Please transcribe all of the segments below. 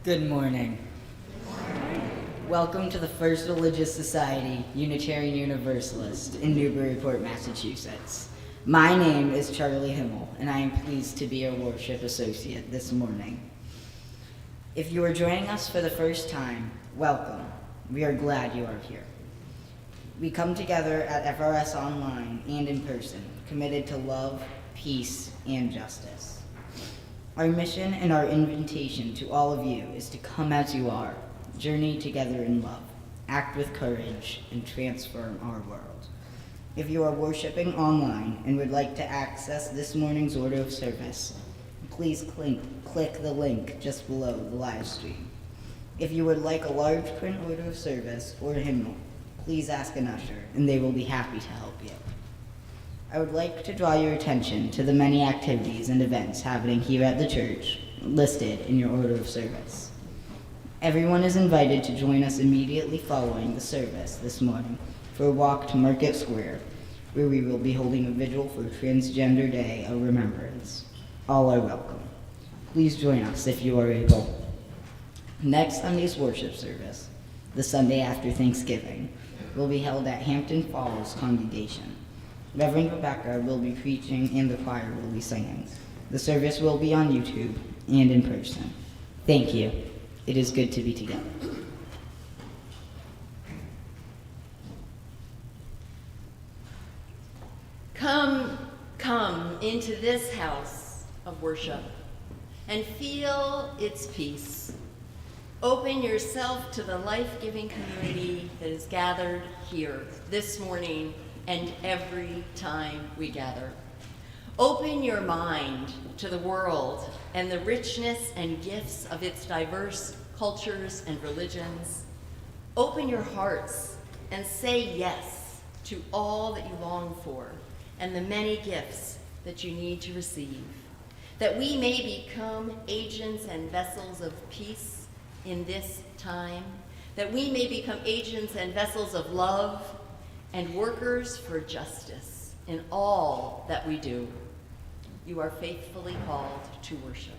Good morning. Welcome to the First Religious Society, Unitarian Universalist in Newburyport, Massachusetts. My name is Charlie Himmel, and I am pleased to be your worship associate this morning. If you are joining us for the first time, welcome. We are glad you are here. We come together at FRS online and in person, committed to love, peace, and justice. Our mission and our invitation to all of you is to come as you are, journey together in love, act with courage, and transform our world. If you are worshiping online and would like to access this morning's order of service, please click the link just below the live stream. If you would like a large print order of service or a hymnal, please ask an usher, and they will be happy to help you. I would like to draw your attention to the many activities and events happening here at the church listed in your order of service. Everyone is invited to join us immediately following the service this morning for a walk to Market Square, where we will be holding a vigil for Transgender Day of Remembrance. All are welcome. Please join us if you are able. Next Sunday's worship service, the Sunday after Thanksgiving, will be held at Hampton Falls Congregation. Reverend Rebecca will be preaching and the choir will be singing. The service will be on YouTube and in person. Thank you. It is good to be together. Come into this house of worship and feel its peace. Open yourself to the life-giving community that is gathered here this morning and every time we gather. Open your mind to the world and the richness and gifts of its diverse cultures and religions. Open your hearts and say yes to all that you long for and the many gifts that you need to receive, that we may become agents and vessels of peace in this time, that we may become agents and vessels of love and workers for justice in all that we do. You are faithfully called to worship.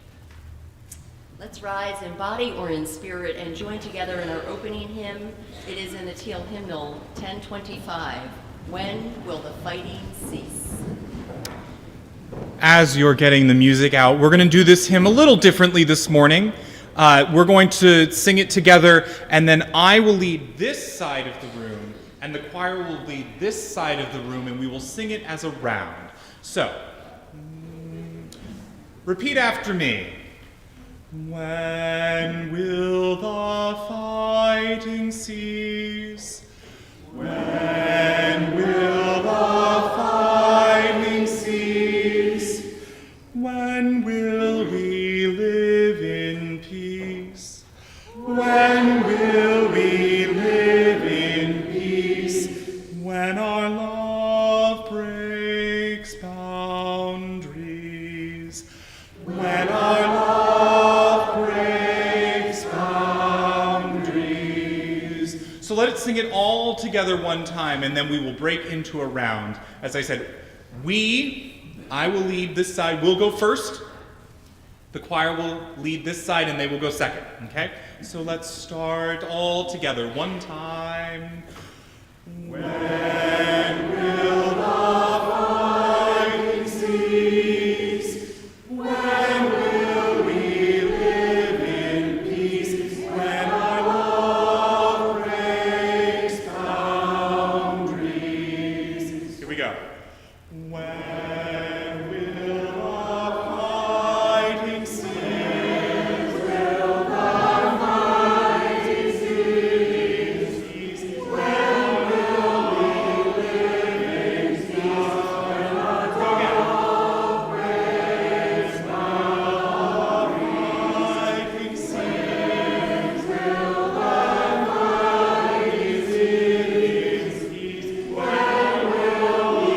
Let's rise in body or in spirit and join together in our opening hymn. It is in the Teal Hymnal 1025, When Will the Fighting Cease? As you're getting the music out, we're going to do this hymn a little differently this morning. We're going to sing it together, and then I will lead this side of the room, and the choir will lead this side of the room, and we will sing it as a round. So, repeat after me. When will the fighting cease? When will the fighting cease? When will we live in peace? When will we live in peace? When our love breaks boundaries. When our love breaks boundaries. So let us sing it all together one time, and then we will break into a round. As I said, I will lead this side. We'll go first. The choir will lead this side, and they will go second, okay? So let's start all together one time. When will the fighting cease? When will we live in peace? When our love breaks boundaries. Here we go. When will the fighting cease? Will the fighting cease? When will we live in peace? When our love breaks boundaries. Will the fighting cease? When will we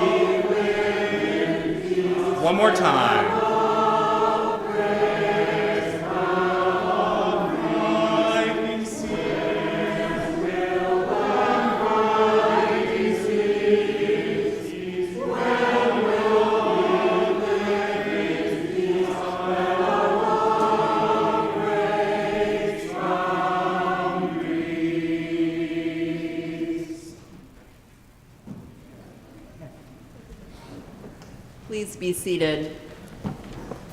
live in peace? One more time. Please be seated.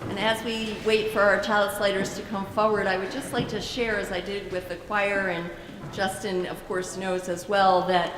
And as we wait for our child sliders to come forward, I would just like to share, as I did with the choir, and Justin, of course, knows as well, that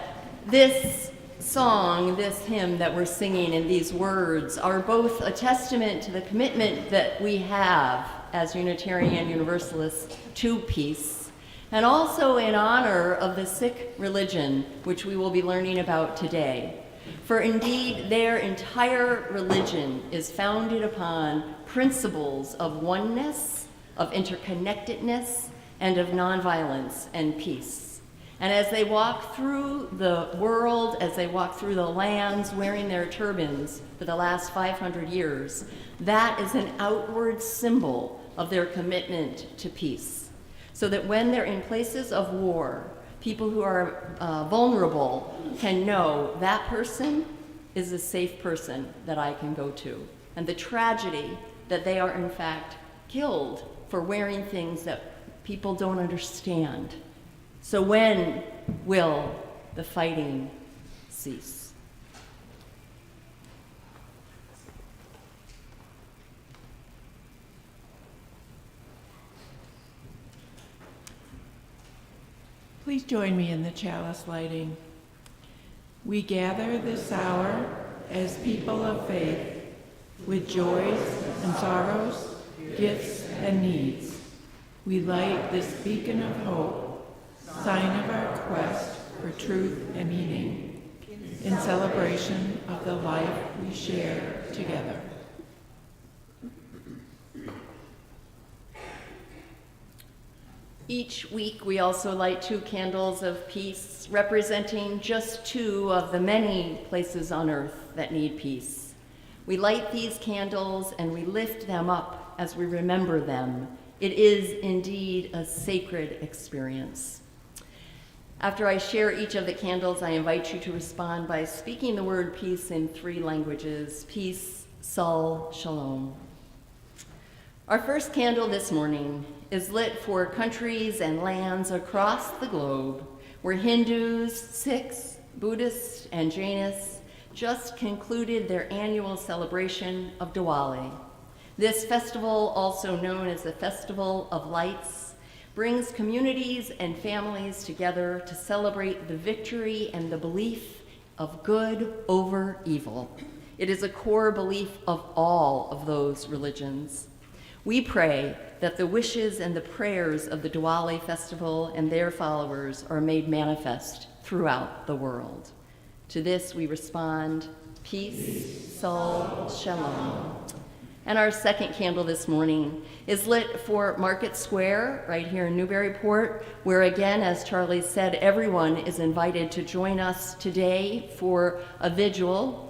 this song, this hymn that we're singing, and these words are both a testament to the commitment that we have as Unitarian Universalists to peace, and also in honor of the Sikh religion, which we will be learning about today. For indeed, their entire religion is founded upon principles of oneness, of interconnectedness, and of nonviolence and peace. And as they walk through the world, as they walk through the lands wearing their turbans for the last 500 years, that is an outward symbol of their commitment to peace. So that when they're in places of war, people who are vulnerable can know that person is a safe person that I can go to. And the tragedy that they are in fact killed for wearing things that people don't understand. So when will the fighting cease? Please join me in the chalice lighting. We gather this hour as people of faith with joys and sorrows, gifts and needs. We light this beacon of hope, sign of our quest for truth and meaning, in celebration of the life we share together. Each week, we also light 2 candles of peace, representing just 2 of the many places on earth that need peace. We light these candles and we lift them up as we remember them. It is indeed a sacred experience. After I share each of the candles, I invite you to respond by speaking the word peace in 3 languages: peace, sol, shalom. Our first candle this morning is lit for countries and lands across the globe where Hindus, Sikhs, Buddhists, and Jainists just concluded their annual celebration of Diwali. This festival, also known as the Festival of Lights, brings communities and families together to celebrate the victory and the belief of good over evil. It is a core belief of all of those religions. We pray that the wishes and the prayers of the Diwali festival and their followers are made manifest throughout the world. To this we respond, peace, sol, shalom. And our second candle this morning is lit for Market Square right here in Newburyport, where again, as Charlie said, everyone is invited to join us today for a vigil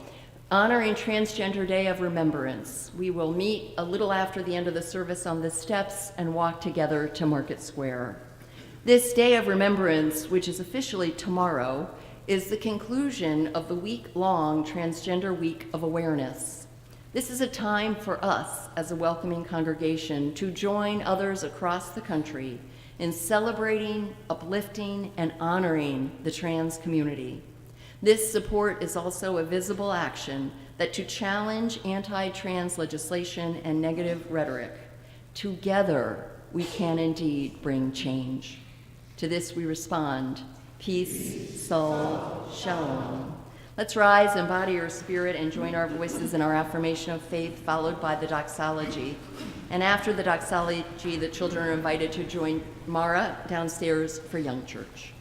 honoring Transgender Day of Remembrance. We will meet a little after the end of the service on the steps and walk together to Market Square. This Day of Remembrance, which is officially tomorrow, is the conclusion of the week-long Transgender Week of Awareness. This is a time for us as a welcoming congregation to join others across the country in celebrating, uplifting, and honoring the trans community. This support is also a visible action that to challenge anti-trans legislation and negative rhetoric. Together, we can indeed bring change. To this we respond, peace, sol, shalom. Let's rise, embody your spirit, and join our voices in our affirmation of faith, followed by the doxology. And after the doxology, the children are invited to join Mara downstairs for Young Church.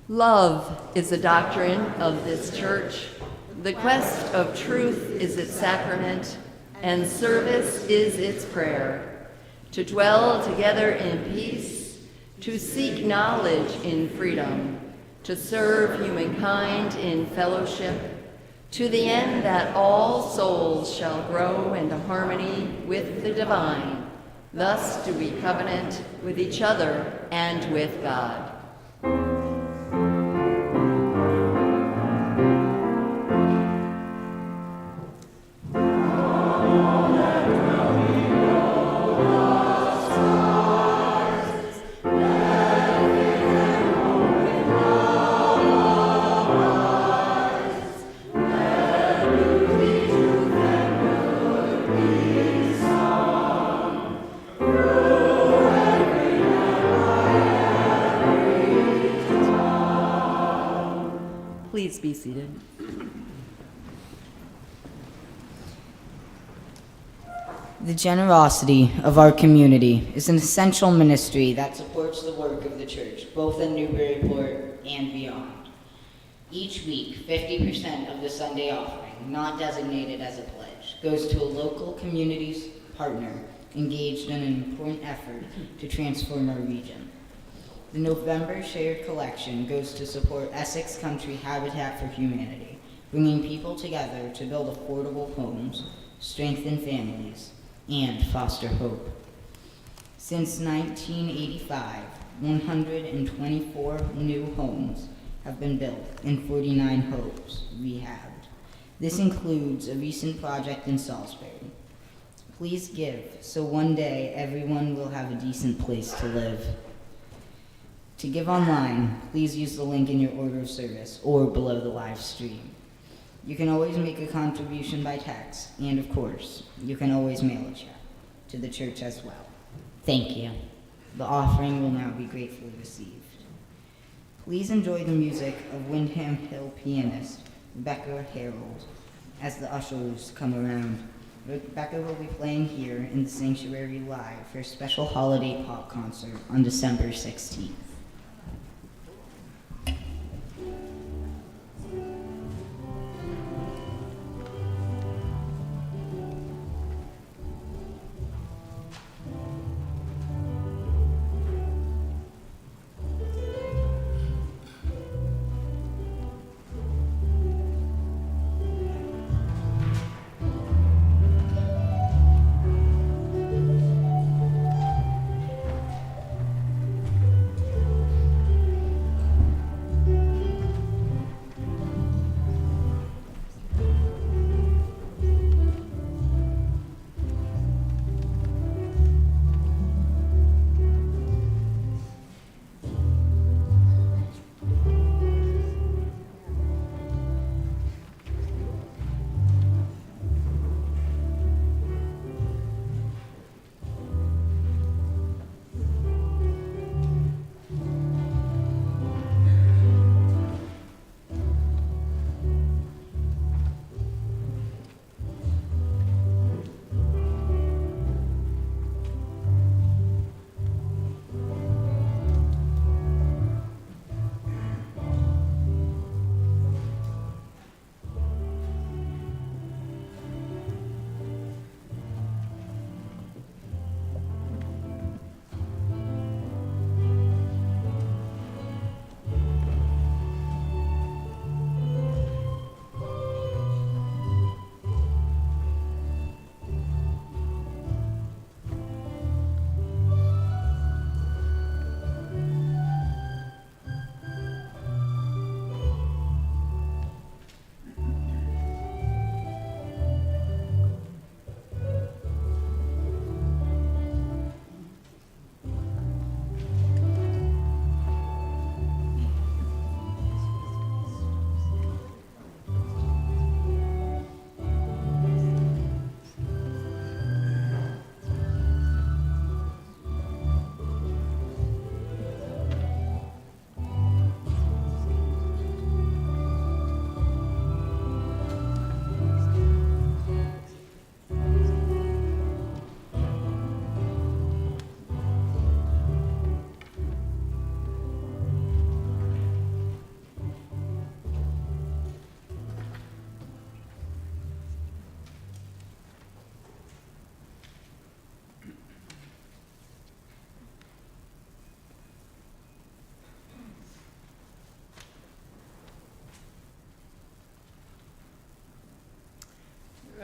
Love is the doctrine of this church. The quest of truth is its sacrament, and service is its prayer. To dwell together in peace, to seek knowledge in freedom, to serve humankind in fellowship, to the end that all souls shall grow into harmony with the divine. Thus do we covenant with each other and with God. be seated. The generosity of our community is an essential ministry that supports the work of the church, both in Newburyport and beyond. Each week, 50% of the Sunday offering, not designated as a pledge, goes to a local community's partner engaged in an important effort to transform our region. The November shared collection goes to support Essex County Habitat for Humanity, bringing people together to build affordable homes, strengthen families, and foster hope. Since 1985, 124 new homes have been built and 49 homes rehabbed. This includes a recent project in Salisbury. Please give so one day everyone will have a decent place to live. To give online, please use the link in your order of service or below the live stream. You can always make a contribution by text, and of course, you can always mail a check to the church as well. Thank you. The offering will now be gratefully received. Please enjoy the music of Windham Hill pianist Rebecca Harold as the ushers come around. Rebecca will be playing here in the Sanctuary Live for a special holiday pop concert on December 16th.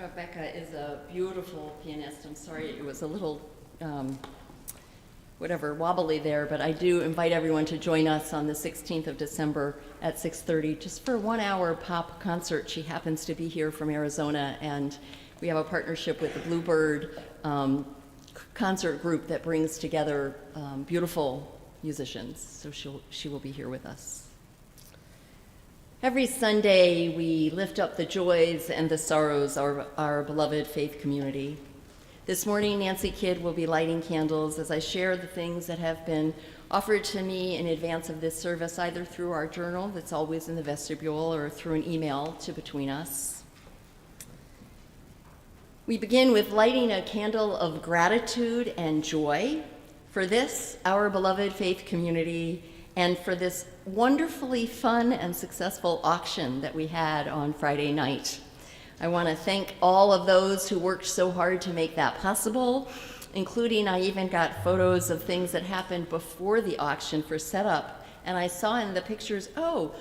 Rebecca is a beautiful pianist. I'm sorry it was a little, wobbly there, but I do invite everyone to join us on the 16th of December at 6:30, just for a 1-hour pop concert. She happens to be here from Arizona, and we have a partnership with the Bluebird concert group that brings together beautiful musicians, so she will be here with us. Every Sunday, we lift up the joys and the sorrows of our beloved faith community. This morning, Nancy Kidd will be lighting candles as I share the things that have been offered to me in advance of this service, either through our journal that's always in the vestibule or through an email to Between Us. We begin with lighting a candle of gratitude and joy for this, our beloved faith community, and for this wonderfully fun and successful auction that we had on Friday night. I want to thank all of those who worked so hard to make that possible, including I even got photos of things that happened before the auction for setup. And I saw in the pictures, oh,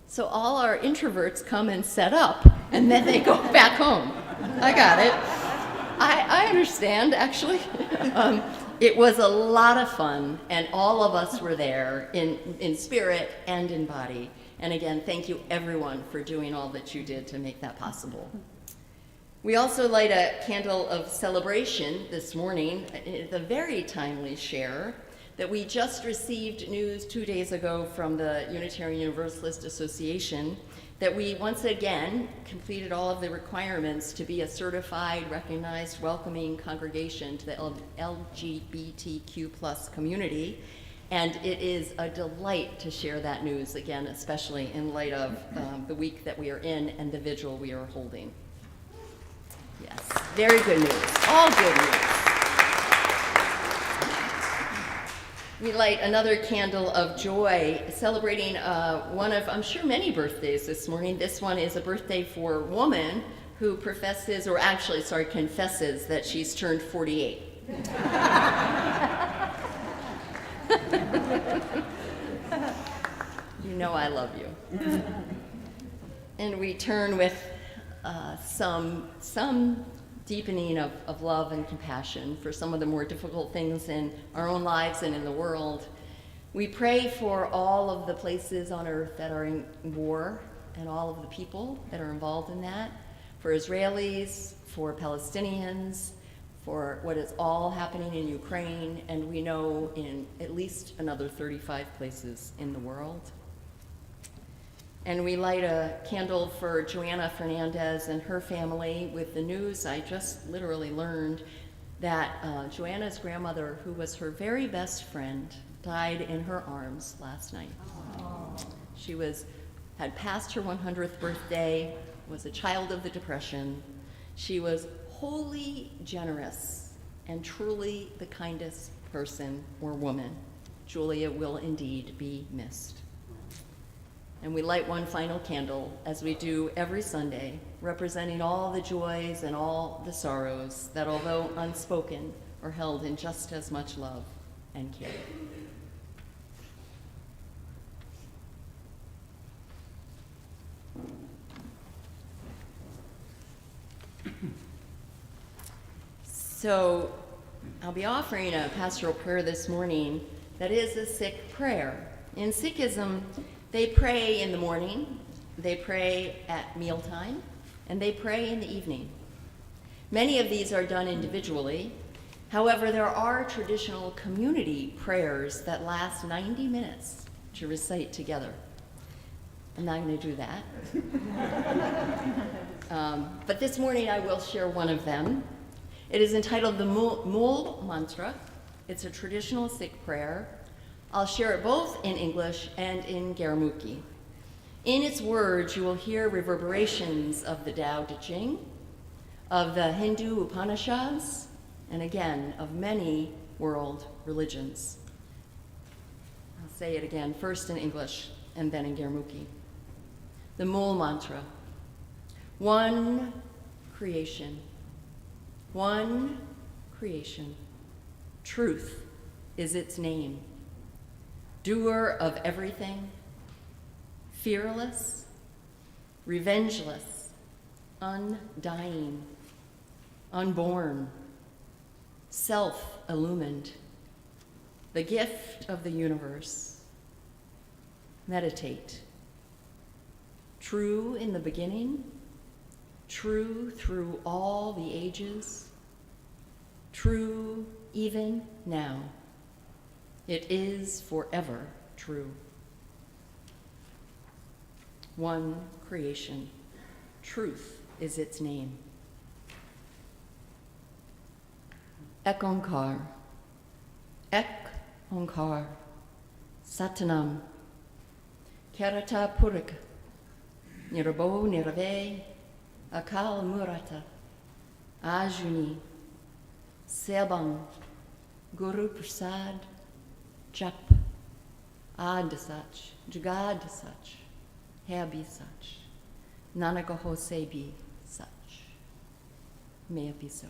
so all our introverts come and set up, and then they go back home. I got it. I understand, actually. It was a lot of fun, and all of us were there in spirit and in body. And again, thank you everyone for doing all that you did to make that possible. We also light a candle of celebration this morning, the very timely share that we just received news 2 days ago from the Unitarian Universalist Association that we once again completed all of the requirements to be a certified, recognized, welcoming congregation to the LGBTQ+ community. And it is a delight to share that news again, especially in light of the week that we are in and the vigil we are holding. Yes, very good news, all good news. We light another candle of joy, celebrating one of, I'm sure, many birthdays this morning. This one is a birthday for a woman who confesses that she's turned 48. You know I love you. And we turn with some deepening of love and compassion for some of the more difficult things in our own lives and in the world. We pray for all of the places on earth that are in war and all of the people that are involved in that, for Israelis, for Palestinians, for what is all happening in Ukraine, and we know in at least another 35 places in the world. And we light a candle for Joanna Fernandez and her family with the news I just literally learned that Joanna's grandmother, who was her very best friend, died in her arms last night. Aww. She had passed her 100th birthday, was a child of the Depression. She was wholly generous and truly the kindest person or woman. Julia will indeed be missed. And we light one final candle, as we do every Sunday, representing all the joys and all the sorrows that, although unspoken, are held in just as much love and care. So I'll be offering a pastoral prayer this morning that is a Sikh prayer. In Sikhism, they pray in the morning, they pray at mealtime, and they pray in the evening. Many of these are done individually. However, there are traditional community prayers that last 90 minutes to recite together. I'm not going to do that. But this morning I will share one of them. It is entitled the Mool Mantra. It's a traditional Sikh prayer. I'll share it both in English and in Gurmukhi. In its words, you will hear reverberations of the Tao Te Ching, of the Hindu Upanishads, and again, of many world religions. I'll say it again, first in English and then in Gurmukhi. The Mool Mantra. One creation. One creation. Truth is its name. Doer of everything, fearless, revengeless, undying, unborn, self-illumined, the gift of the universe. Meditate. True in the beginning, true through all the ages, true even now. It is forever true. One creation. Truth is its name. Ek onkar. Ek onkar. Satanam. Kerata Purika. Nirabo Nirave. Akal Murata. Ajuni. Sebang. Guru Prasad. Jap. Adasach. Jagadasach. Habi Sach. Nanakaho Sebi Sach. May it be so.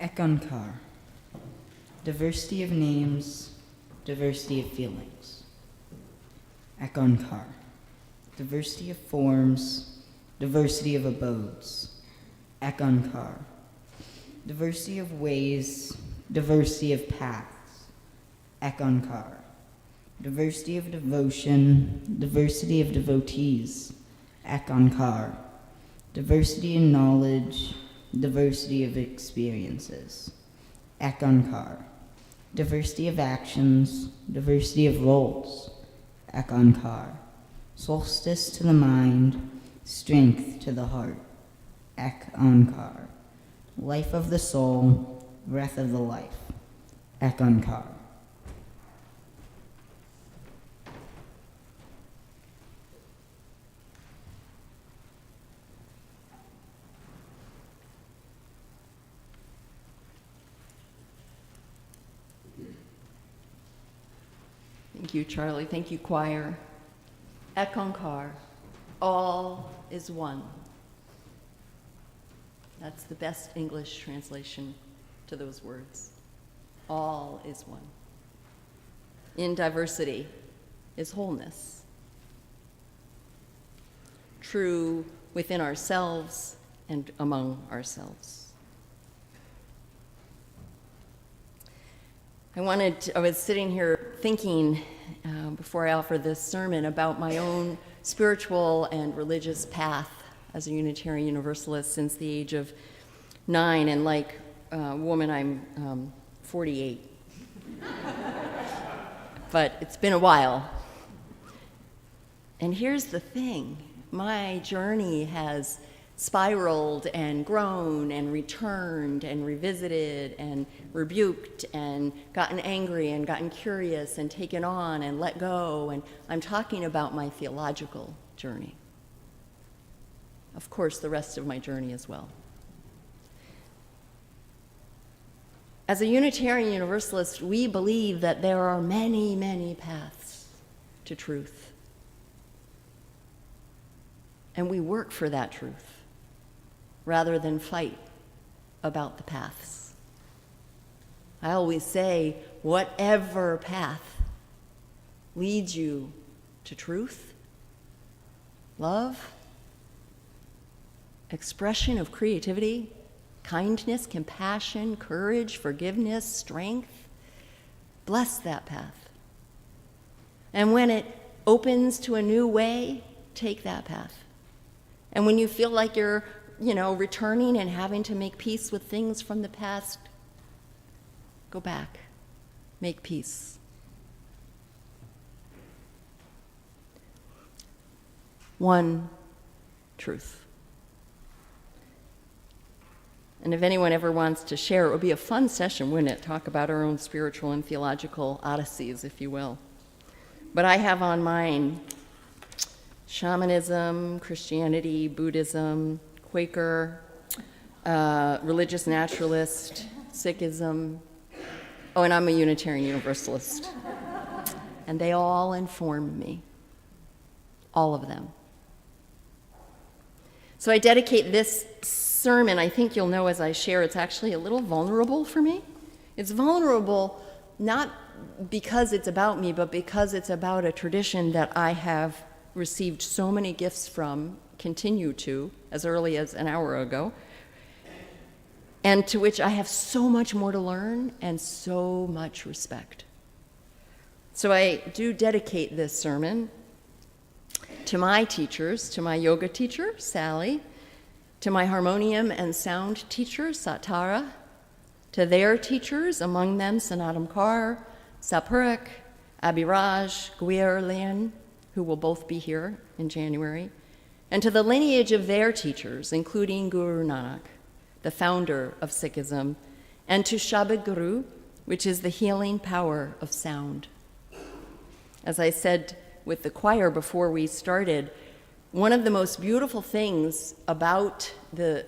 Ekankar. Diversity of names, diversity of feelings. Ekankar. Diversity of forms, diversity of abodes. Ekankar. Diversity of ways, diversity of paths. Ekankar. Diversity of devotion, diversity of devotees. Ekankar. Diversity in knowledge, diversity of experiences. Ekankar. Diversity of actions, diversity of roles. Ekankar. Solstice to the mind, strength to the heart. Ekankar. Life of the soul, breath of the life. Ekankar. Thank you, Charlie. Thank you, choir. Ekankar, all is one. That's the best English translation to those words. All is one. In diversity is wholeness. True within ourselves and among ourselves. I was sitting here thinking before I offered this sermon about my own spiritual and religious path as a Unitarian Universalist since the age of 9, and like a woman, I'm 48. But it's been a while. And here's the thing, my journey has spiraled and grown and returned and revisited and rebuked and gotten angry and gotten curious and taken on and let go. And I'm talking about my theological journey. Of course, the rest of my journey as well. As a Unitarian Universalist, we believe that there are many, many paths to truth. And we work for that truth rather than fight about the paths. I always say, whatever path leads you to truth, love, expression of creativity, kindness, compassion, courage, forgiveness, strength, bless that path. And when it opens to a new way, take that path. And when you feel like you're returning and having to make peace with things from the past, go back, make peace. One truth. And if anyone ever wants to share, it would be a fun session, wouldn't it? Talk about our own spiritual and theological odysseys, if you will. But I have on mine shamanism, Christianity, Buddhism, Quaker, religious naturalist, Sikhism. Oh, and I'm a Unitarian Universalist. And they all inform me. All of them. So I dedicate this sermon, I think you'll know as I share, it's actually a little vulnerable for me. It's vulnerable not because it's about me, but because it's about a tradition that I have received so many gifts from, continue to, as early as an hour ago, and to which I have so much more to learn and so much respect. So I do dedicate this sermon to my teachers, to my yoga teacher, Sally, to my harmonium and sound teacher, Satara, to their teachers, among them Sanatam Kaur, Sapurik, Abhiraj, Guerlian, who will both be here in January, and to the lineage of their teachers, including Guru Nanak, the founder of Sikhism, and to Shabad Guru, which is the healing power of sound. As I said with the choir before we started, one of the most beautiful things about the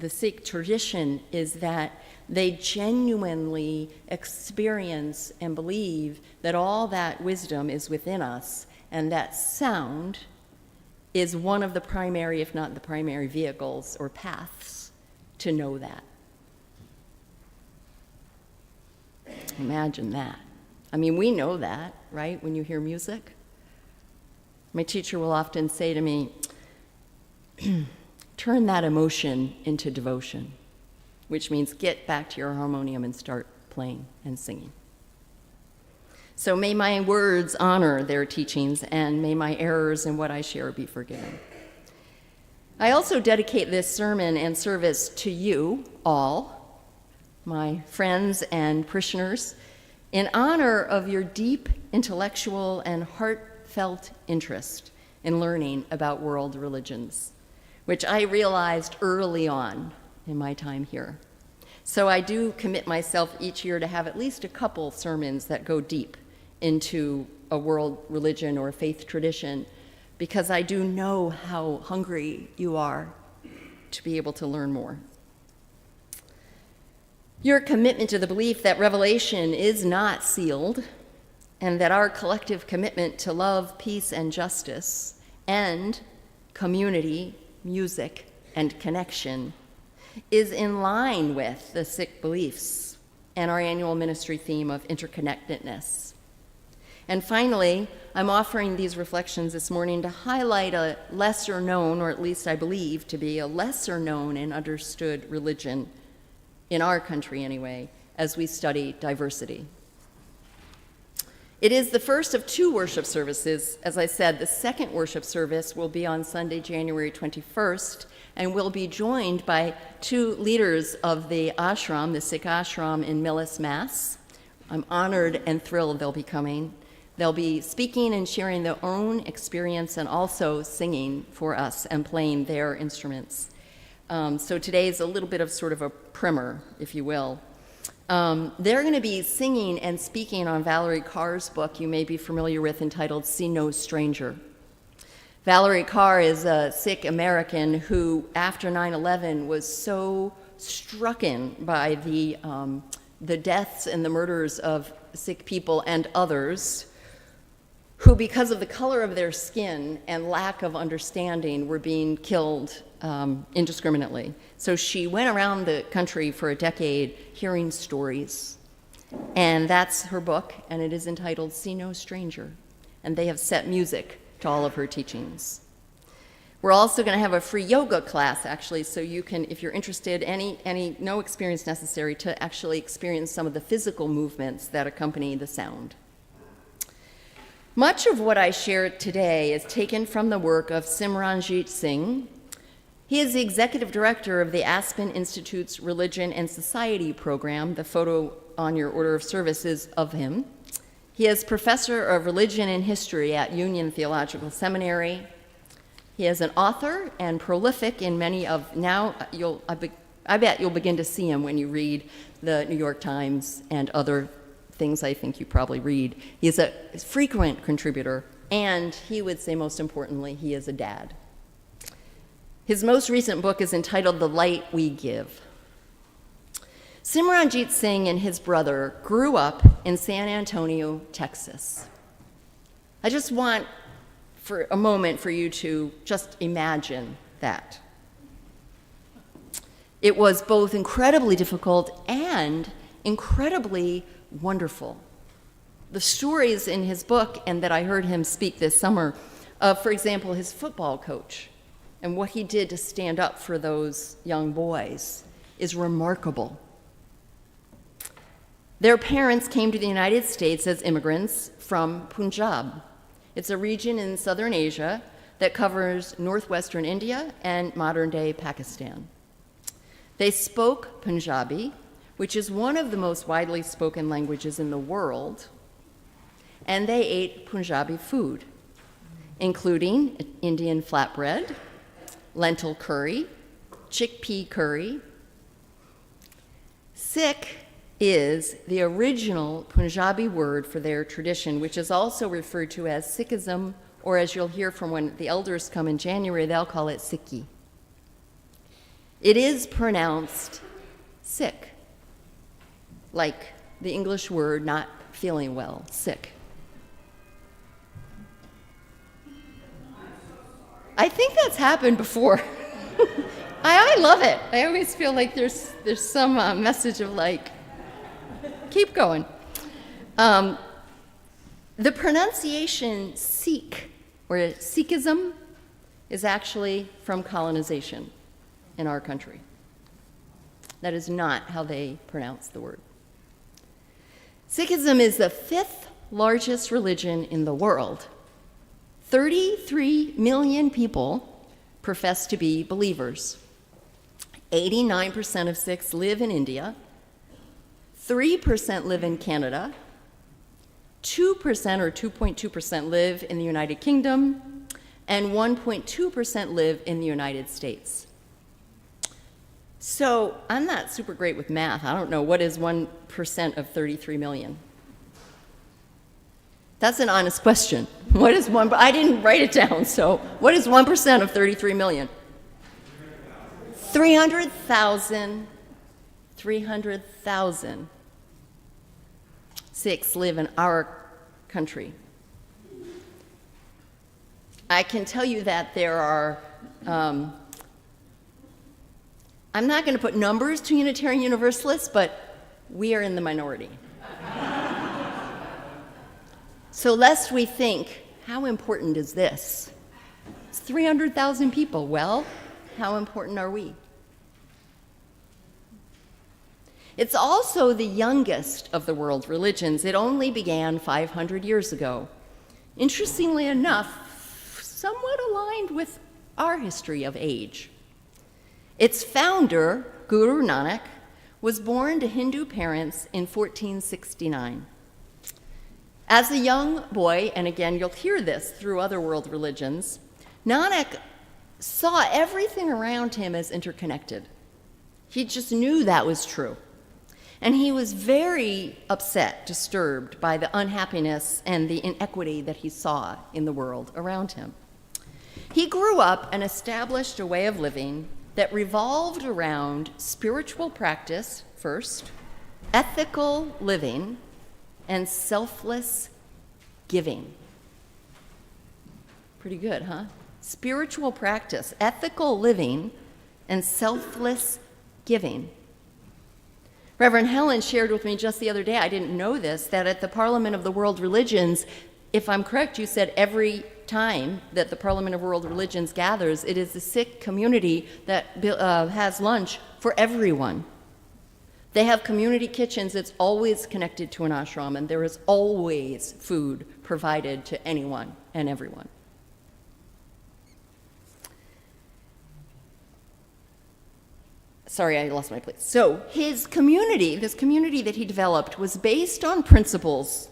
Sikh tradition is that they genuinely experience and believe that all that wisdom is within us, and that sound is one of the primary, if not the primary, vehicles or paths to know that. Imagine that. I mean, we know that, right, when you hear music? My teacher will often say to me, turn that emotion into devotion, which means get back to your harmonium and start playing and singing. So may my words honor their teachings, and may my errors in what I share be forgiven. I also dedicate this sermon and service to you all, my friends and parishioners, in honor of your deep intellectual and heartfelt interest in learning about world religions, which I realized early on in my time here. So I do commit myself each year to have at least a couple sermons that go deep into a world religion or faith tradition, because I do know how hungry you are to be able to learn more. Your commitment to the belief that revelation is not sealed, and that our collective commitment to love, peace, and justice, and community, music, and connection is in line with the Sikh beliefs and our annual ministry theme of interconnectedness. And finally, I'm offering these reflections this morning to highlight a lesser known, or at least I believe to be a lesser known and understood religion, in our country anyway, as we study diversity. It is the first of two worship services. As I said, the second worship service will be on Sunday, January 21st, and we'll be joined by two leaders of the ashram, the Sikh ashram in Millis, Mass. I'm honored and thrilled they'll be coming. They'll be speaking and sharing their own experience and also singing for us and playing their instruments. So today's a little bit of sort of a primer, if you will. They're going to be singing and speaking on Valerie Carr's book you may be familiar with, entitled See No Stranger. Valerie Carr is a Sikh American who, after 9/11, was so strucken by the deaths and the murders of Sikh people and others who, because of the color of their skin and lack of understanding, were being killed indiscriminately. So she went around the country for a decade hearing stories. And that's her book, and it is entitled See No Stranger. And they have set music to all of her teachings. We're also going to have a free yoga class, actually, so you can, if you're interested, no experience necessary to actually experience some of the physical movements that accompany the sound. Much of what I share today is taken from the work of Simranjit Singh. He is the executive director of the Aspen Institute's Religion and Society program. The photo on your order of service is of him. He is professor of religion and history at Union Theological Seminary. He is an author and prolific in many of, now I bet you'll begin to see him when you read the New York Times and other things I think you probably read. He is a frequent contributor, and he would say most importantly, he is a dad. His most recent book is entitled The Light We Give. Simranjit Singh and his brother grew up in San Antonio, Texas. I just want for a moment for you to just imagine that. It was both incredibly difficult and incredibly wonderful. The stories in his book, and that I heard him speak this summer, of, for example, his football coach and what he did to stand up for those young boys, is remarkable. Their parents came to the United States as immigrants from Punjab. It's a region in southern Asia that covers northwestern India and modern-day Pakistan. They spoke Punjabi, which is one of the most widely spoken languages in the world, and they ate Punjabi food, including Indian flatbread, lentil curry, chickpea curry. Sikh is the original Punjabi word for their tradition, which is also referred to as Sikhism, or as you'll hear from when the elders come in January, they'll call it Sikhi. It is pronounced sick, like the English word not feeling well, sick. I think that's happened before. I love it. I always feel like there's some message of like, keep going. The pronunciation Sikh, or Sikhism, is actually from colonization in our country. That is not how they pronounce the word. Sikhism is the 5th largest religion in the world. 33 million people profess to be believers. 89% of Sikhs live in India, 3% live in Canada, 2% or 2.2% live in the United Kingdom, and 1.2% live in the United States. So I'm not super great with math. I don't know, what is 1% of 33 million? That's an honest question. What is one? I didn't write it down, so what is 1% of 33 million? 300,000. 300,000 Sikhs live in our country. I can tell you that there are, I'm not going to put numbers to Unitarian Universalists, but we are in the minority. So lest we think, how important is this? It's 300,000 people. Well, how important are we? It's also the youngest of the world's religions. It only began 500 years ago. Interestingly enough, somewhat aligned with our history of age. Its founder, Guru Nanak, was born to Hindu parents in 1469. As a young boy, and again, you'll hear this through other world religions, Nanak saw everything around him as interconnected. He just knew that was true. And he was very upset, disturbed by the unhappiness and the inequity that he saw in the world around him. He grew up and established a way of living that revolved around spiritual practice first, ethical living, and selfless giving. Pretty good, huh? Spiritual practice, ethical living, and selfless giving. Reverend Helen shared with me just the other day, I didn't know this, that at the Parliament of the World Religions, if I'm correct, you said every time that the Parliament of World Religions gathers, it is the Sikh community that has lunch for everyone. They have community kitchens. It's always connected to an ashram, and there is always food provided to anyone and everyone. Sorry, I lost my place. So his community, this community that he developed, was based on principles,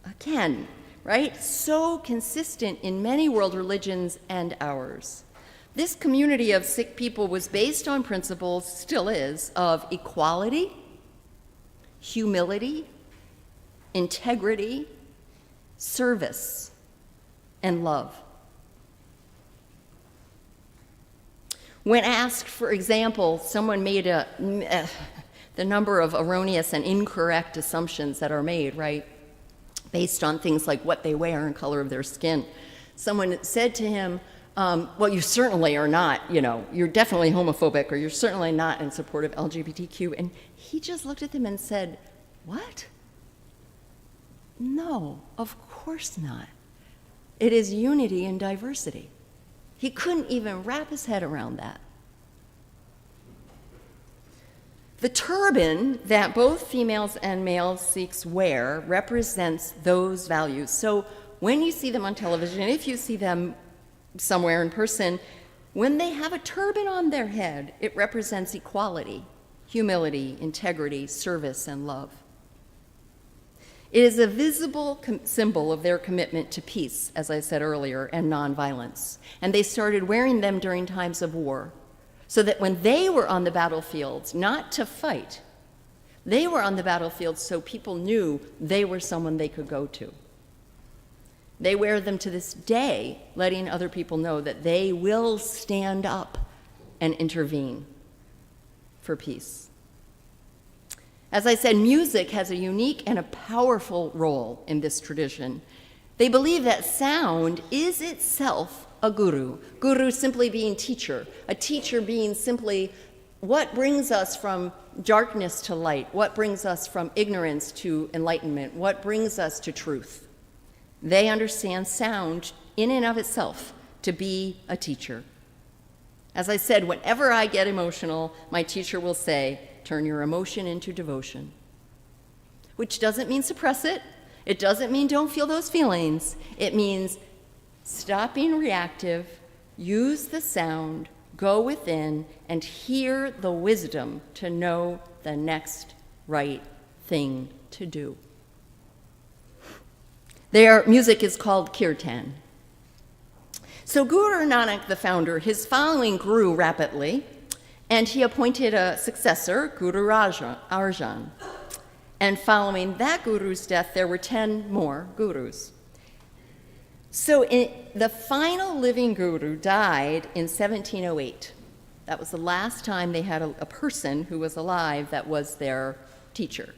again, right? So consistent in many world religions and ours. This community of Sikh people was based on principles, still is, of equality, humility, integrity, service, and love. When asked, for example, someone made the number of erroneous and incorrect assumptions that are made, right, based on things like what they wear and color of their skin. Someone said to him, well, you certainly are not, you're definitely homophobic, or you're certainly not in support of LGBTQ. And he just looked at them and said, what? No, of course not. It is unity and diversity. He couldn't even wrap his head around that. The turban that both females and male Sikhs wear represents those values. So when you see them on television, if you see them somewhere in person, when they have a turban on their head, it represents equality, humility, integrity, service, and love. It is a visible symbol of their commitment to peace, as I said earlier, and nonviolence. And they started wearing them during times of war, so that when they were on the battlefields, not to fight, they were on the battlefield so people knew they were someone they could go to. They wear them to this day, letting other people know that they will stand up and intervene for peace. As I said, music has a unique and a powerful role in this tradition. They believe that sound is itself a guru. Guru simply being teacher, a teacher being simply What brings us from darkness to light? What brings us from ignorance to enlightenment? What brings us to truth? They understand sound in and of itself to be a teacher. As I said, whenever I get emotional, my teacher will say, turn your emotion into devotion. Which doesn't mean suppress it. It doesn't mean don't feel those feelings. It means stop being reactive, use the sound, go within, and hear the wisdom to know the next right thing to do. Their music is called kirtan. So Guru Nanak, the founder, his following grew rapidly, and he appointed a successor, Guru Arjan. And following that guru's death, there were 10 more gurus. So the final living guru died in 1708. That was the last time they had a person who was alive that was their teacher.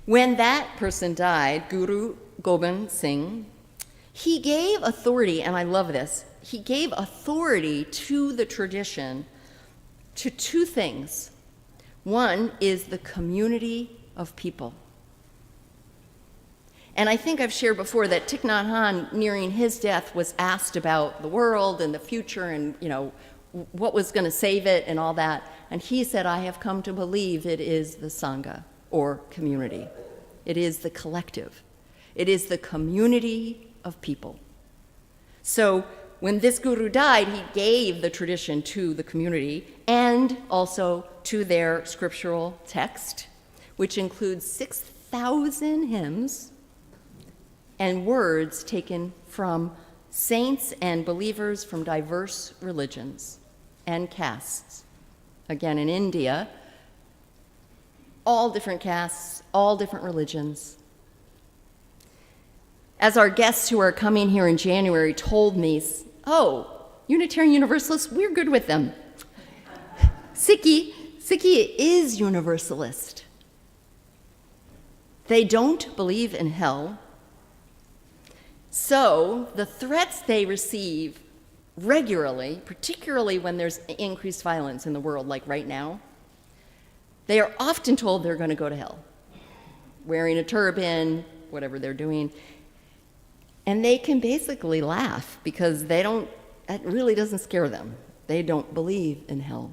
When that person died, Guru Gobind Singh, he gave authority, and I love this, he gave authority to the tradition to two things. One is the community of people. And I think I've shared before that Thich Nhat Hanh, nearing his death, was asked about the world and the future and, what was going to save it and all that. And he said, I have come to believe it is the Sangha, or community. It is the collective. It is the community of people. So when this guru died, he gave the tradition to the community and also to their scriptural text, which includes 6,000 hymns and words taken from saints and believers from diverse religions and castes. Again, in India, all different castes, all different religions. As our guests who are coming here in January told me, Unitarian Universalists, we're good with them. Sikhi is Universalist. They don't believe in hell. So the threats they receive regularly, particularly when there's increased violence in the world, like right now, they are often told they're going to go to hell, wearing a turban, whatever they're doing. And they can basically laugh because it really doesn't scare them. They don't believe in hell.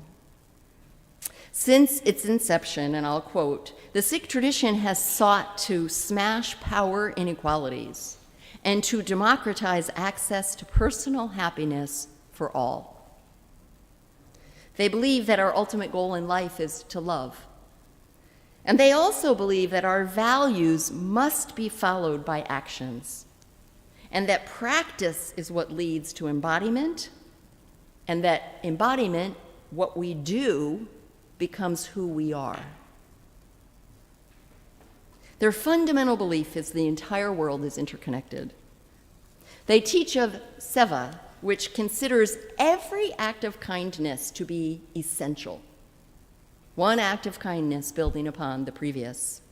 Since its inception, and I'll quote, the Sikh tradition has sought to smash power inequalities and to democratize access to personal happiness for all. They believe that our ultimate goal in life is to love. And they also believe that our values must be followed by actions, and that practice is what leads to embodiment, and that embodiment, what we do, becomes who we are. Their fundamental belief is the entire world is interconnected. They teach of seva, which considers every act of kindness to be essential. One act of kindness building upon the previous.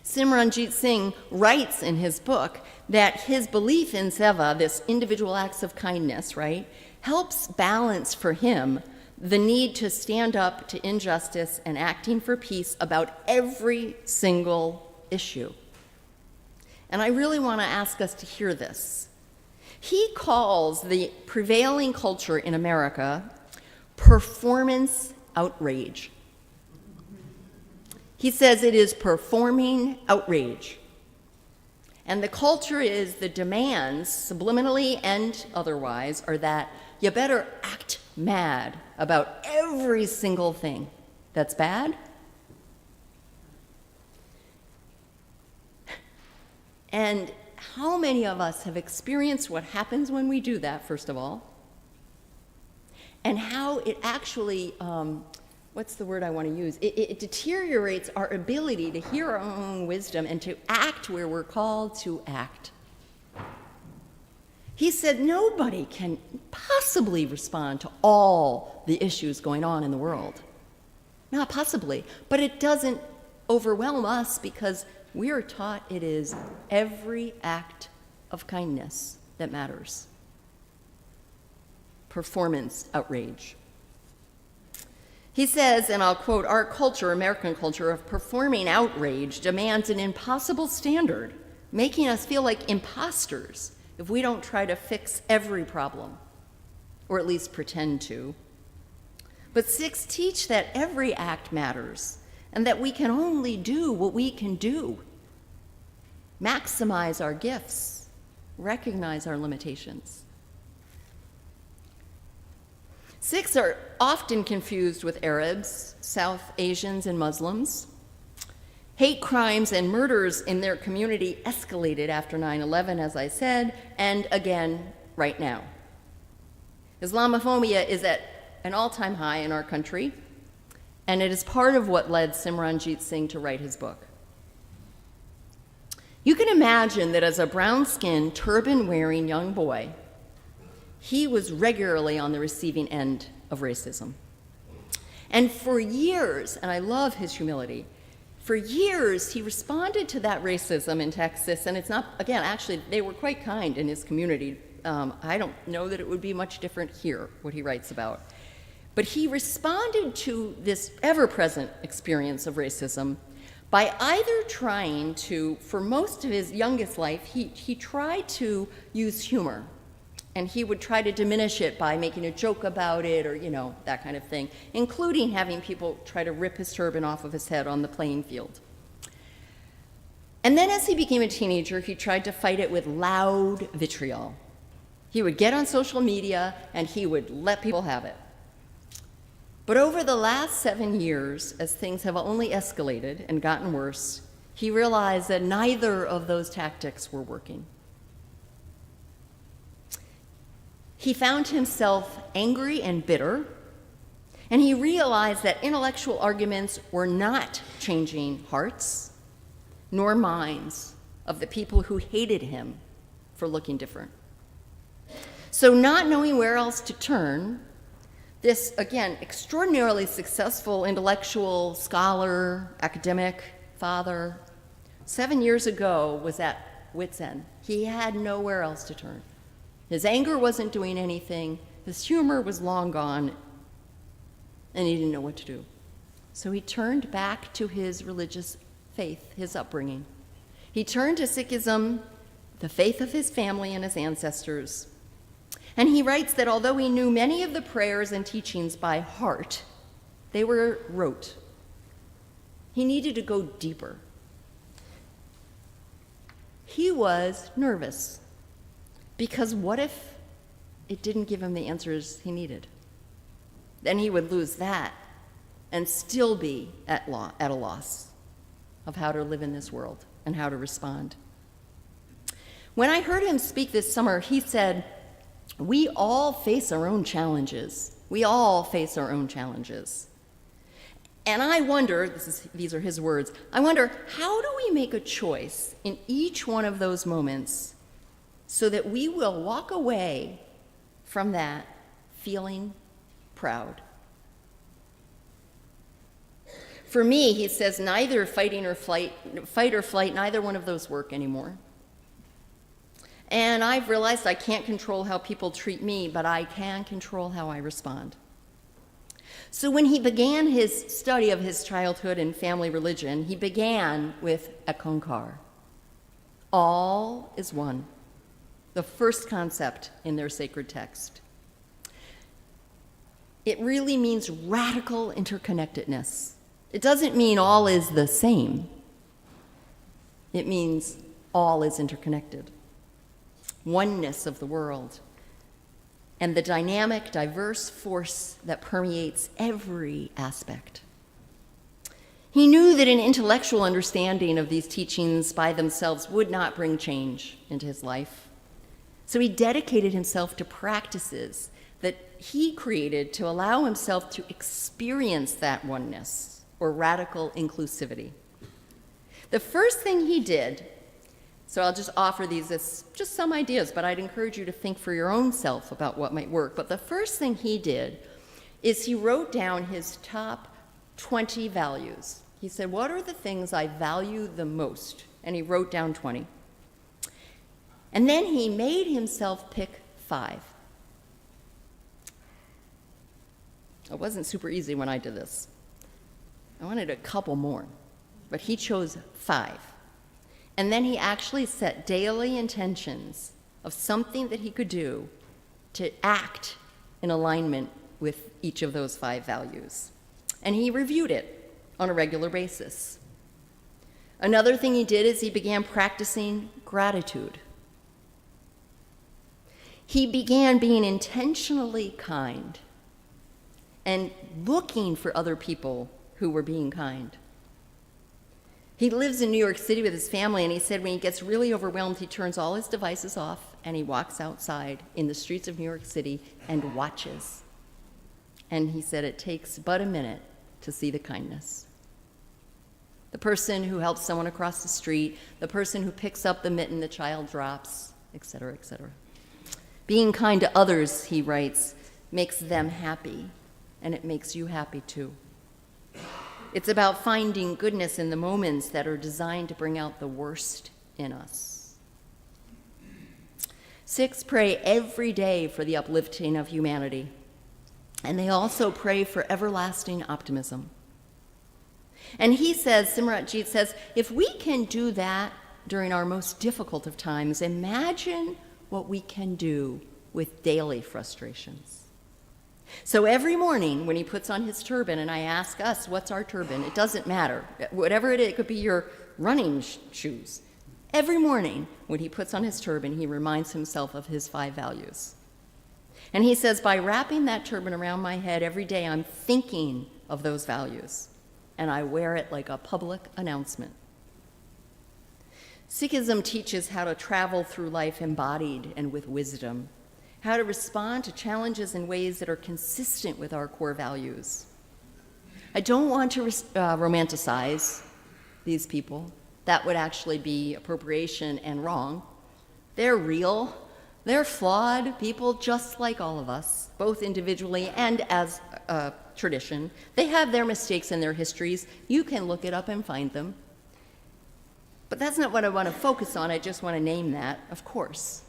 Simranjit Singh writes in his book that his belief in seva, this individual acts of kindness, right, helps balance for him the need to stand up to injustice and acting for peace about every single issue. And I really want to ask us to hear this. He calls the prevailing culture in America performance outrage. He says it is performing outrage. And the culture is the demands, subliminally and otherwise, are that you better act mad about every single thing that's bad. And how many of us have experienced what happens when we do that, first of all? And how it actually, what's the word I want to use? It deteriorates our ability to hear our own wisdom and to act where we're called to act. He said nobody can possibly respond to all the issues going on in the world. Not possibly, but it doesn't overwhelm us because we are taught it is every act of kindness that matters. Performance outrage. He says, and I'll quote, "Our culture, American culture, of performing outrage demands an impossible standard, making us feel like imposters if we don't try to fix every problem, or at least pretend to. But 6 teach that every act matters and that we can only do what we can do. Maximize our gifts, recognize our limitations." 6 are often confused with Arabs, South Asians, and Muslims. Hate crimes and murders in their community escalated after 9/11, as I said, and again right now. Islamophobia is at an all-time high in our country, and it is part of what led Simranjit Singh to write his book. You can imagine that as a brown-skinned, turban-wearing young boy, he was regularly on the receiving end of racism. And for years, and I love his humility, for years he responded to that racism in Texas, and it's not, again, actually, they were quite kind in his community. I don't know that it would be much different here, what he writes about. But he responded to this ever-present experience of racism by either trying to, for most of his youngest life, he tried to use humor. And he would try to diminish it by making a joke about it or, that kind of thing, including having people try to rip his turban off of his head on the playing field. And then as he became a teenager, he tried to fight it with loud vitriol. He would get on social media and he would let people have it. But over the last 7 years, as things have only escalated and gotten worse, he realized that neither of those tactics were working. He found himself angry and bitter, and he realized that intellectual arguments were not changing hearts nor minds of the people who hated him for looking different. So, not knowing where else to turn, this, again, extraordinarily successful intellectual, scholar, academic, father, 7 years ago was at wit's end. He had nowhere else to turn. His anger wasn't doing anything, his humor was long gone, and he didn't know what to do. So he turned back to his religious faith, his upbringing. He turned to Sikhism, the faith of his family and his ancestors. And he writes that although he knew many of the prayers and teachings by heart, they were rote. He needed to go deeper. He was nervous. Because what if it didn't give him the answers he needed? Then he would lose that and still be at a loss of how to live in this world and how to respond. When I heard him speak this summer, he said, "We all face our own challenges. We all face our own challenges." And I wonder, these are his words, I wonder, how do we make a choice in each one of those moments so that we will walk away from that feeling proud? For me, he says, neither fight or flight, neither one of those work anymore. And I've realized I can't control how people treat me, but I can control how I respond. So when he began his study of his childhood and family religion, he began with Ekankar. All is one, the first concept in their sacred text. It really means radical interconnectedness. It doesn't mean all is the same. It means all is interconnected. Oneness of the world and the dynamic, diverse force that permeates every aspect. He knew that an intellectual understanding of these teachings by themselves would not bring change into his life. So he dedicated himself to practices that he created to allow himself to experience that oneness or radical inclusivity. The first thing he did, so I'll just offer these as just some ideas, but I'd encourage you to think for your own self about what might work. But the first thing he did is he wrote down his top 20 values. He said, what are the things I value the most? And he wrote down 20. And then he made himself pick 5. It wasn't super easy when I did this. I wanted a couple more, but he chose 5. And then he actually set daily intentions of something that he could do to act in alignment with each of those 5 values. And he reviewed it on a regular basis. Another thing he did is he began practicing gratitude. He began being intentionally kind and looking for other people who were being kind. He lives in New York City with his family, and he said when he gets really overwhelmed, he turns all his devices off and he walks outside in the streets of New York City and watches. And he said it takes but a minute to see the kindness. The person who helps someone across the street, the person who picks up the mitten the child drops, etc., etc. Being kind to others, he writes, makes them happy, and it makes you happy too. It's about finding goodness in the moments that are designed to bring out the worst in us. 6 pray every day for the uplifting of humanity, and they also pray for everlasting optimism. And he says, Simranjit says, if we can do that during our most difficult of times, imagine what we can do with daily frustrations. So every morning when he puts on his turban, and I ask us, what's our turban? It doesn't matter. Whatever it is, it could be your running shoes. Every morning when he puts on his turban, he reminds himself of his 5 values. And he says, by wrapping that turban around my head every day, I'm thinking of those values, and I wear it like a public announcement. Sikhism teaches how to travel through life embodied and with wisdom, how to respond to challenges in ways that are consistent with our core values. I don't want to romanticize these people. That would actually be appropriation and wrong. They're real. They're flawed people just like all of us, both individually and as a tradition. They have their mistakes and their histories. You can look it up and find them. But that's not what I want to focus on. I just want to name that, of course.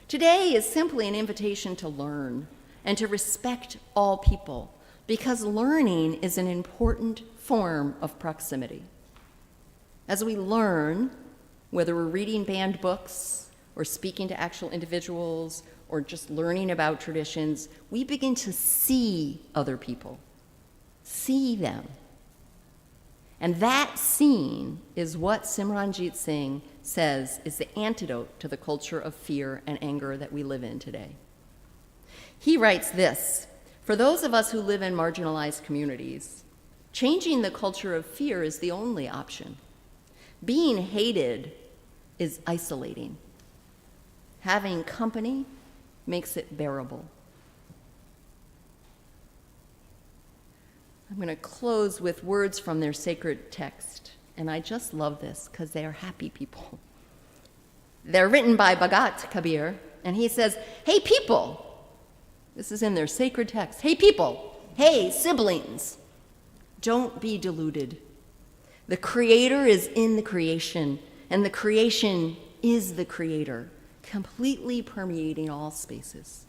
Today is simply an invitation to learn and to respect all people, because learning is an important form of proximity. As we learn, whether we're reading banned books or speaking to actual individuals or just learning about traditions, we begin to see other people, see them. And that seeing is what Simranjit Singh says is the antidote to the culture of fear and anger that we live in today. He writes this: for those of us who live in marginalized communities, changing the culture of fear is the only option. Being hated is isolating. Having company makes it bearable. I'm going to close with words from their sacred text, and I just love this because they are happy people. They're written by Bhagat Kabir, and he says, hey people, this is in their sacred text, hey people, hey siblings, don't be deluded. The Creator is in the creation, and the creation is the Creator, completely permeating all spaces.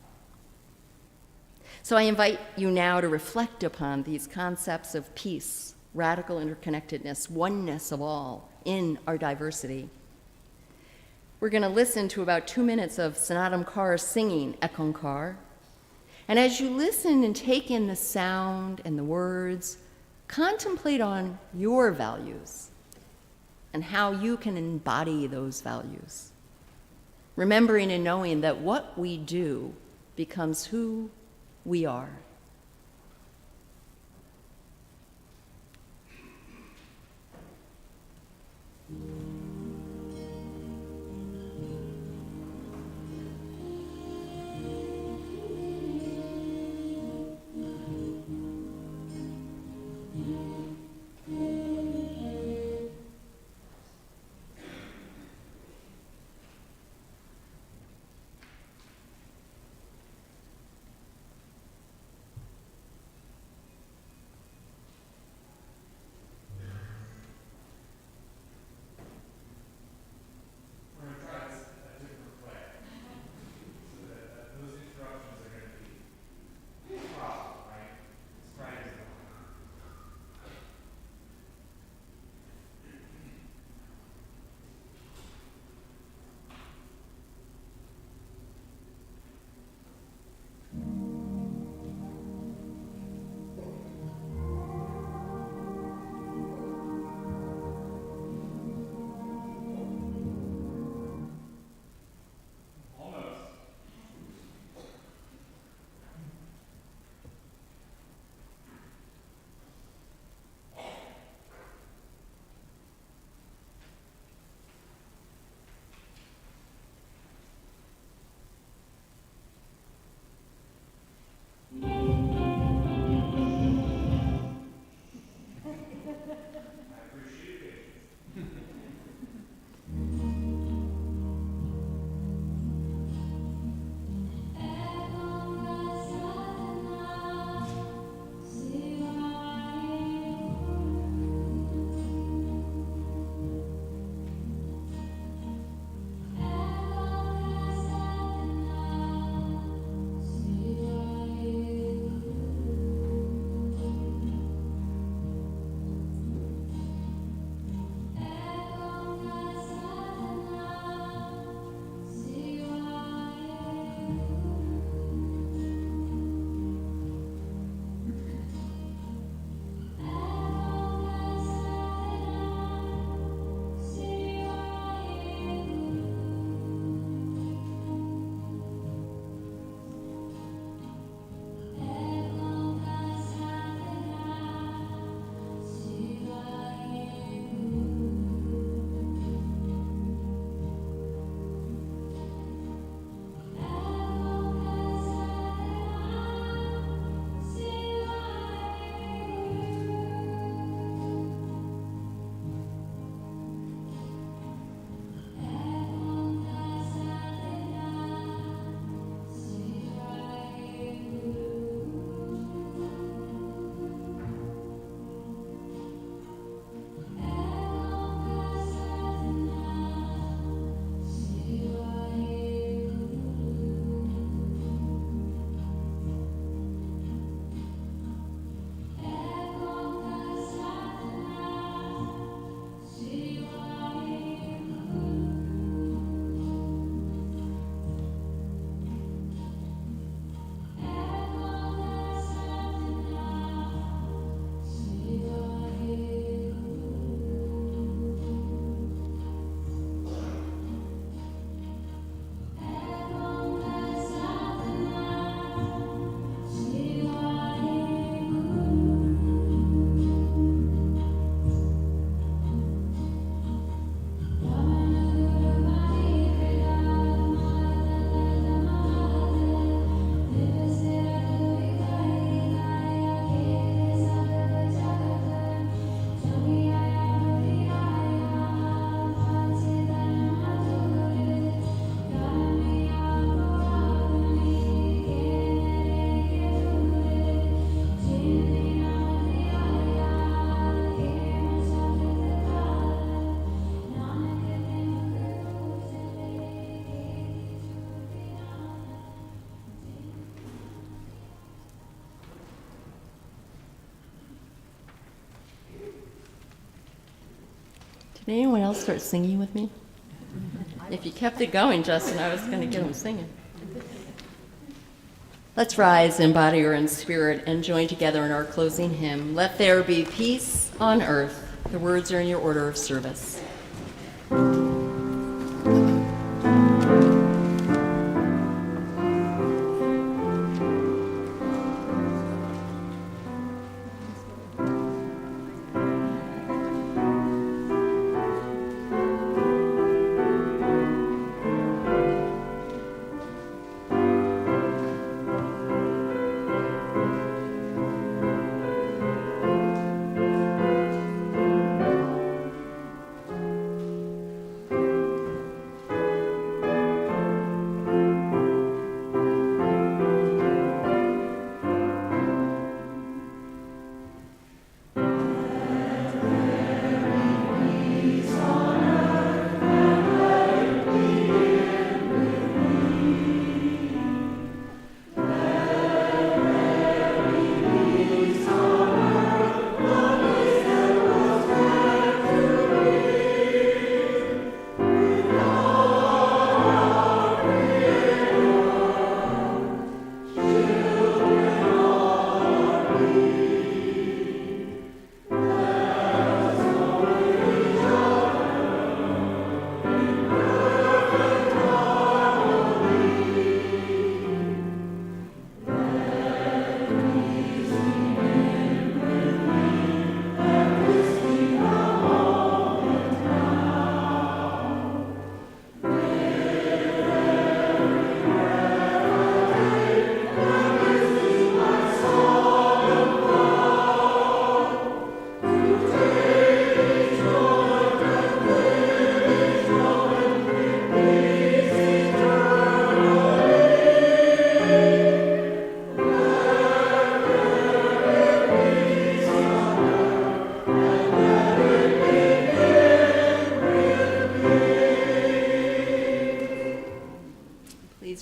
So I invite you now to reflect upon these concepts of peace, radical interconnectedness, oneness of all in our diversity. We're going to listen to about 2 minutes of Sanattam Kaur singing Ekonkar. And as you listen and take in the sound and the words, contemplate on your values and how you can embody those values. Remembering and knowing that what we do becomes who we are. Can anyone else start singing with me? If you kept it going, Justin, I was going to get them singing. Let's rise in body or in spirit and join together in our closing hymn, Let There Be Peace on Earth. The words are in your order of service.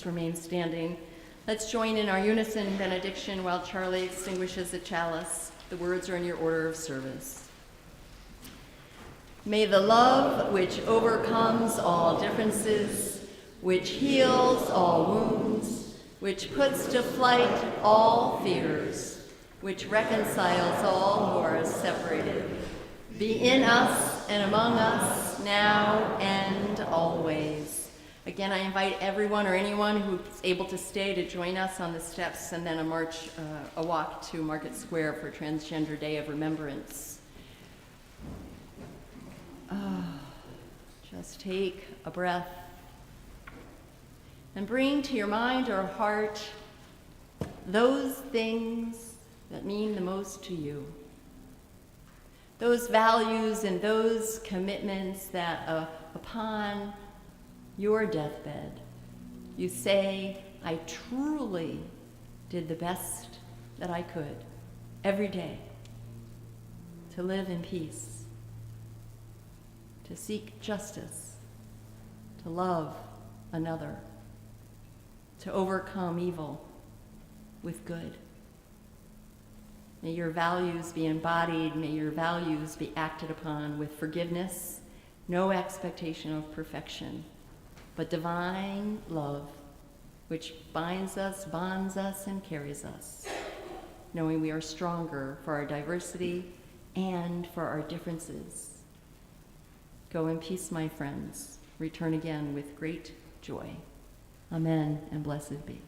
Remain standing. Let's join in our unison benediction while Charlie extinguishes the chalice. The words are in your order of service. May the love which overcomes all differences, which heals all wounds, which puts to flight all fears, which reconciles all who are separated, be in us and among us now and always. Again, I invite everyone or anyone who's able to stay to join us on the steps and then a walk to Market Square for Transgender Day of Remembrance. Just take a breath and bring to your mind or heart those things that mean the most to you. Those values and those commitments that upon your deathbed, you say, I truly did the best that I could every day to live in peace, to seek justice, to love another, to overcome evil with good. May your values be embodied, may your values be acted upon with forgiveness, no expectation of perfection, but divine love, which binds us, bonds us, and carries us, knowing we are stronger for our diversity and for our differences. Go in peace, my friends. Return again with great joy. Amen, and blessed be.